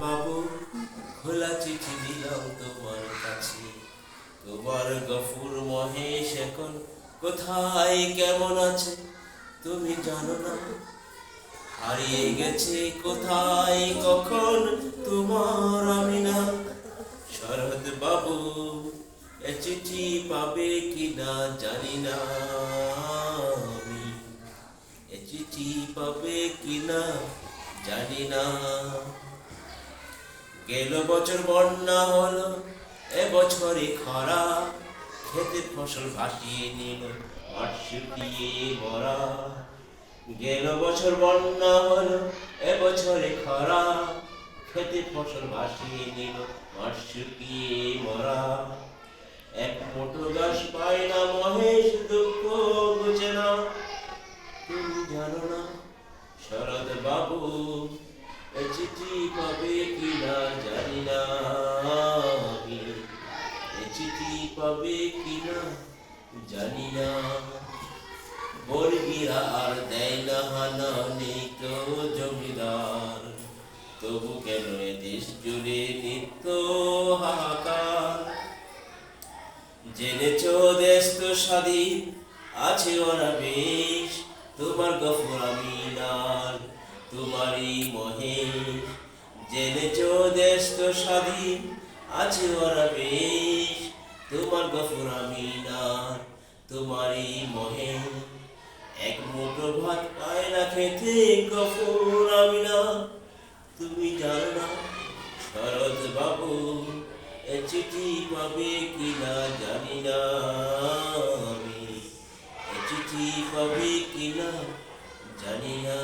বাবু, খোলা চিঠি দিলাম তোমার কাছে। তোমার গফুর মহেশ এখন কোথায় কেমন আছে তুমি জানো না। হারিয়ে গেছে কোথায় কখন তোমার আমিনা। শরৎ বাবু, এ চিঠি পাবে কিনা জানি না আমি। এ চিঠি পাবে কিনা জানি না। গেল বছর বন্যা হলো, এ বছরে খরা। ক্ষেতের ফসল ভাসিয়ে নিল, মাঠ শুকিয়ে মরা। গেল বছর বন্যা হলো, এ বছরে খরা। ক্ষেতের ফসল ভাসিয়ে নিল, মাঠ শুকিয়ে মরা। এক মুঠো ঘাস পায় না মহেশ, দুঃখ বুঝে না। তুমি জানো না শরৎ বাবু, এ চিঠি পাবে কিনা জানি না আমি। এ চিঠি পাবে কিনা জানি না। বর্গীরা আর দেয় না হানা, নেই তো জমিদার। তবু কেন এ দেশ জুড়ে নিত্য হাহাকার। জেনেছ দেশ তো স্বাধীন, আছে ওরা বেশ। তোমার গফুর আমিনার, তোমারই মহেশ। জেনেছ দেশ তো স্বাধীন, আছে ওরা বেশ। তোমার গফুর আমিনার, তোমারই মহেশ। এক মুঠো ভাত পায় না খেতে গফুর আমিনা। তুমি জানো না শরৎ বাবু, এ চিঠি পাবে কিনা জানি না আমি। এ চিঠি পাবে কিনা জানি না।